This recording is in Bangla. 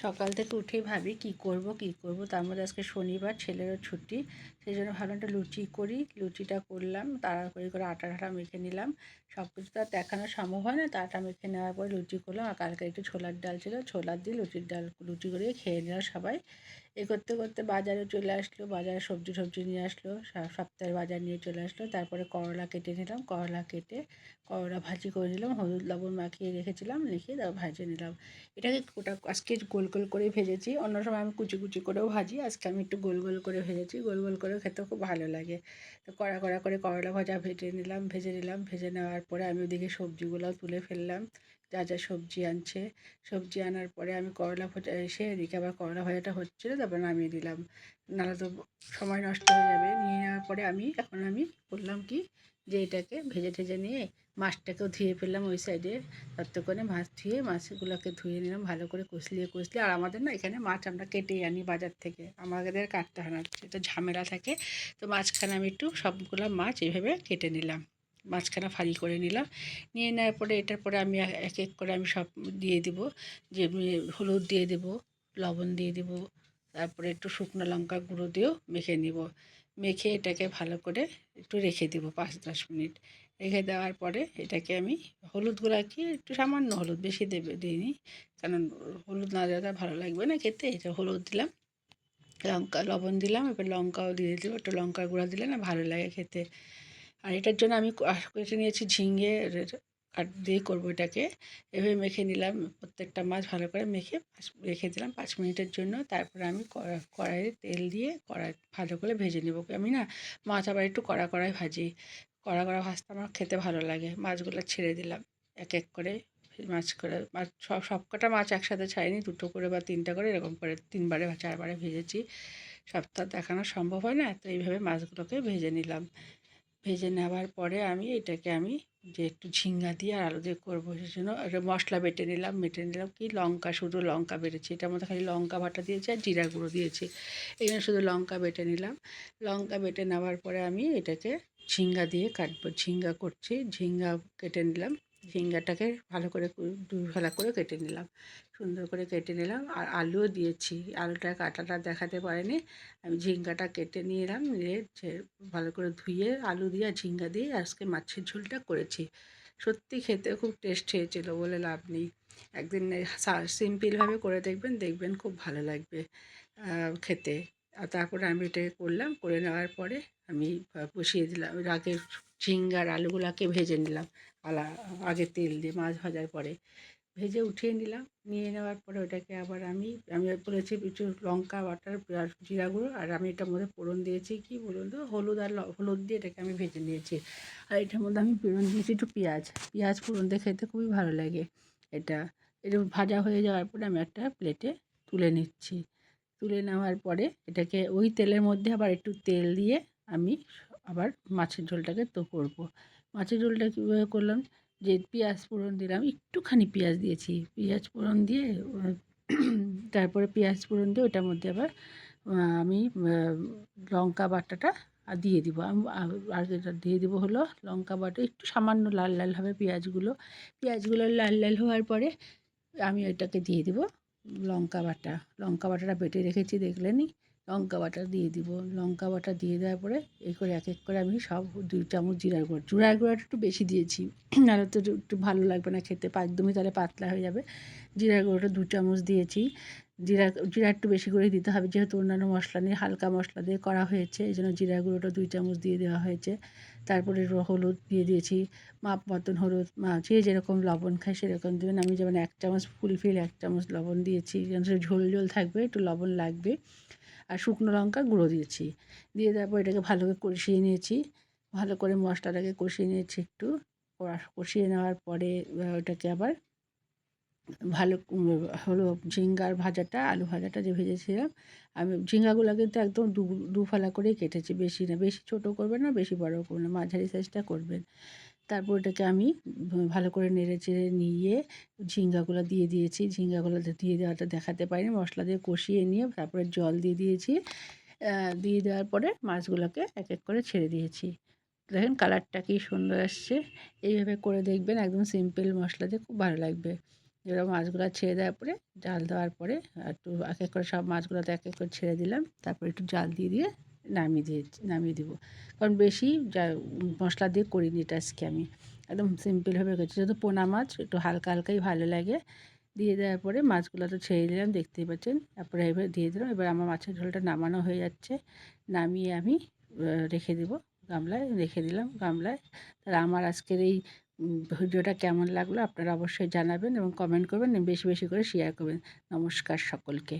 সকাল থেকে উঠেই ভাবি কী করব তার মধ্যে আজকে শনিবার, ছেলেরও ছুটি। সেই জন্য ভাবলাম একটা লুচি করি। লুচিটা করলাম, তাড়াতাড়ি করে আটা ঠাটা মেখে নিলাম। সব কিছু তো আর দেখানো সম্ভব হয় না, তা আটা মেখে নেওয়ার পরে লুচি করলাম। আর কালকে একটু ছোলার ডাল ছিল, ছোলার দিয়ে লুচি করে খেয়ে নিলাম সবাই। এ করতে করতে বাজারে চলে আসলো, বাজারে সবজি নিয়ে আসলো, সপ্তাহের বাজার নিয়ে চলে আসলো। তারপরে করলা কেটে নিলাম, করলা কেটে করলা ভাজি করে নিলাম, হলুদ লবণ মাখিয়ে রেখেছিলাম, রেখে তারপর ভাজে নিলাম। এটাকে গোটা আজকে গোল গোল করে ভেজেছি। অন্য সময় আমি কুচি কুচি করেও ভাজি, আজকে আমি একটু গোল গোল করে ভেজেছি। গোল গোল করে খেতে খুব ভালো লাগে। তো কড়া কড়া করে করলা ভাজা ভেজে নেওয়ার পরে আমি ওদিকে সবজিগুলোও তুলে ফেললাম। যা যা সবজি আনছে, সবজি আনার পরে আমি করলা ভাজা এসে এদিকে আবার করলা ভাজাটা হচ্ছিলো, তারপর নামিয়ে দিলাম। নাহলে তো সময় নষ্ট হয়ে যাবে। নিয়ে নেওয়ার পরে এখন আমি করলাম কি, যে এটাকে ভেজে ঠেজে নিয়ে মাছটাকেও ধুয়ে ফেললাম ওই সাইডে। ততক্ষণে মাছ ধুয়ে মাছগুলোকে ধুয়ে নিলাম ভালো করে কষলিয়ে। আর আমাদের না এখানে মাছ আমরা কেটেই আনি বাজার থেকে, আমাদের কাটতে হয় না, এটা ঝামেলা থাকে। তো মাঝখানে আমি একটু সবগুলো মাছ এইভাবে কেটে নিলাম, মাঝখানে ফালি করে নিলাম। নিয়ে নেওয়ার পরে এটার পরে আমি এক এক করে আমি সব দিয়ে দিব। যে হলুদ দিয়ে দেবো, লবণ দিয়ে দেবো, তারপরে একটু শুকনো লঙ্কা গুঁড়ো দিয়েও মেখে নিব। মেখে এটাকে ভালো করে একটু রেখে দেব 5-10 মিনিট। রেখে দেওয়ার পরে এটাকে আমি হলুদ গুঁড়া কি একটু সামান্য হলুদ, বেশি দিইনি, কারণ হলুদ না দেওয়া ভালো লাগবে না খেতে। এটা হলুদ দিলাম, লবণ দিলাম, এবার লঙ্কাও দিয়ে দেবো, একটু লঙ্কার গুঁড়া দিলে না ভালো লাগে খেতে। আর এটার জন্য আমি কেটে নিয়েছি ঝিঙে, কাট দিয়ে করবো এটাকে। এভাবে মেখে নিলাম, প্রত্যেকটা মাছ ভালো করে মেখে রেখে দিলাম 5 মিনিটের জন্য। তারপরে আমি কড়াইয়ে তেল দিয়ে কড়াই ভালো করে ভেজে নেবো। আমি না মাছ আবার একটু কড়া কড়াই ভাজি, কড়া কড়া ভাজতে আমার খেতে ভালো লাগে। মাছগুলো ছেড়ে দিলাম এক এক করে, মাছ সবকটা মাছ একসাথে ছাড়িনি, 2টো করে বা 3টা করে এরকম করে 3বারে বা 4বারে ভেজেছি। সবটা দেখানো সম্ভব হয় না, তো এইভাবে মাছগুলোকে ভেজে নিলাম। ভেজে নেওয়ার পরে আমি যে একটু ঝিঙ্গা দিয়ে আর আলু দিয়ে করবো, সেই জন্য একটা মশলা বেটে নিলাম। কি লঙ্কা, শুধু লঙ্কা বেটেছি, এটার মধ্যে খালি লঙ্কা বাটা দিয়েছি আর জিরা গুঁড়ো দিয়েছি। এই জন্য শুধু লঙ্কা বেটে নিলাম। লঙ্কা বেটে নেওয়ার পরে আমি এটাকে ঝিঙ্গা দিয়ে কাটবো। ঝিঙ্গা করছি, ঝিঙ্গা কেটে নিলাম। ঝিঙ্গাটাকে ভালো করে 2 ফালা করে কেটে নিলাম, সুন্দর করে কেটে নিলাম। আর আলুও দিয়েছি, আলুটা কাটাটা দেখাতে পারিনি। আমি ঝিঙ্গাটা কেটে নিয়ে এলাম, নিয়ে ভালো করে ধুয়ে আলু দিয়ে আর ঝিঙ্গা দিয়ে আজকে মাছের ঝোলটা করেছি। সত্যি খেতে খুব টেস্ট হয়েছিল, বলে লাভ নেই। একদিন সিম্পলভাবে করে দেখবেন, দেখবেন খুব ভালো লাগবে খেতে। আর তারপরে আমি এটাকে করলাম, করে নেওয়ার পরে আমি বসিয়ে দিলাম। আগে ঝিঙ্গার আলুগুলোকে ভেজে নিলাম আগে তেল দিয়ে, মাছ ভাজার পরে ভেজে উঠিয়ে নিলাম। নিয়ে নেওয়ার পরে ওটাকে আবার আমি বলেছি কিছু লঙ্কা বাটার আর জিরা গুঁড়ো, আর আমি এটার মধ্যে ফোড়ন দিয়েছি কি বলুন তো, হলুদ আর হলুদ দিয়ে এটাকে আমি ভেজে নিয়েছি। আর এটার মধ্যে আমি ফোড়ন দিয়েছি একটু পেঁয়াজ ফোড়ন দিয়ে খেতে খুবই ভালো লাগে এটা। এটা ভাজা হয়ে যাওয়ার পরে আমি একটা প্লেটে তুলে নিচ্ছি। তুলে নেওয়ার পরে এটাকে ওই তেলের মধ্যে আবার একটু তেল দিয়ে আমি আবার মাছের ঝোলটাকে করবো। মাছের ঝোলটা কীভাবে করলাম, যে পেঁয়াজ ফোড়ন দিলাম, একটুখানি পেঁয়াজ দিয়েছি, পেঁয়াজ ফোড়ন দিয়ে তারপরে পেঁয়াজ ফোড়ন দিয়ে ওটার মধ্যে আবার আমি লঙ্কা বাটাটা দিয়ে দিব। আর যেটা দিয়ে দিব হলো লঙ্কা বাটা, একটু সামান্য লাল লাল হবে পেঁয়াজগুলো লাল লাল হওয়ার পরে আমি ওইটাকে দিয়ে দিব লঙ্কা বাটাটা বেটে রেখেছি দেখলেনই, লঙ্কা বাটা দিয়ে দিব। লঙ্কা বাটা দিয়ে দেওয়ার পরে এই করে এক এক করে আমি সব 2 চামচ জিরার গুঁড়াটা একটু বেশি দিয়েছি, নাহলে তো একটু ভালো লাগবে না খেতে, একদমই তাহলে পাতলা হয়ে যাবে। জিরার গুঁড়োটা 2 চামচ দিয়েছি। জিরা একটু বেশি করে দিতে হবে, যেহেতু অন্যান্য মশলা নিয়ে হালকা মশলা দিয়ে করা হয়েছে, এই জন্য জিরার গুঁড়োটা 2 চামচ দিয়ে দেওয়া হয়েছে। তারপরে হলুদ দিয়ে দিয়েছি, মাপ মতন হলুদ, যে যেরকম লবণ খায় সেরকম দেবেন। আমি যেমন 1 চামচ ফুলফিল 1 চামচ লবণ দিয়েছি, যেন ঝোল ঝোল থাকবে, একটু লবণ লাগবে। আর শুকনো লঙ্কা গুঁড়ো দিয়েছি। দিয়ে তারপর এটাকে ভালো করে কষিয়ে নিয়েছি, ভালো করে মশলাটাকে কষিয়ে নিয়েছি একটু। কষিয়ে নেওয়ার পরে ওটাকে আবার ভালো হলো ঝিঙ্গার ভাজাটা, আলু ভাজাটা যে ভেজেছিলাম, আমি ঝিঙ্গাগুলো কিন্তু একদম 2 ফালা করেই কেটেছি, বেশি না, বেশি ছোটো করবেন না, বেশি বড়ো করবেন না, মাঝারি সাইজটা করবেন। তারপর এটাকে আমি ভালো করে নেড়ে চেড়ে নিয়ে ঝিঙ্গাগুলো দিয়ে দিয়েছি। ঝিঙ্গাগুলো দিয়ে দেওয়াটা দেখাতে পারিনি, মশলা দিয়ে কষিয়ে নিয়ে তারপরে জল দিয়ে দিয়েছি। দিয়ে দেওয়ার পরে মাছগুলোকে এক এক করে ছেড়ে দিয়েছি। দেখেন কালারটা কি সুন্দর আসছে। এইভাবে করে দেখবেন, একদম সিম্পল মশলা দিয়ে খুব ভালো লাগবে। এবার মাছগুলো ছেড়ে দেওয়ার পরে জাল দেওয়ার পরে একটু এক এক করে সব মাছগুলোতে এক এক করে ছেড়ে দিলাম, তারপরে একটু জাল দিয়ে দিয়ে নামিয়ে দেবো। কারণ বেশি মশলা দিয়ে করিনি এটা আজকে আমি, একদম সিম্পলভাবে করেছি। যেহেতু পোনা মাছ একটু হালকা হালকাই ভালো লাগে। দিয়ে দেওয়ার পরে মাছগুলো তো ছেড়ে দিলাম, দেখতেই পাচ্ছেন। তারপরে এবার দিয়ে দিলাম। এবার আমার মাছের ঝোলটা নামানো হয়ে যাচ্ছে, নামিয়ে আমি রেখে দেবো গামলায়, রেখে দিলাম গামলায়। তাহলে আমার আজকের এই ভিডিওটা কেমন লাগলো আপনারা অবশ্যই জানাবেন এবং কমেন্ট করবেন, বেশি বেশি করে শেয়ার করবেন। নমস্কার সকলকে।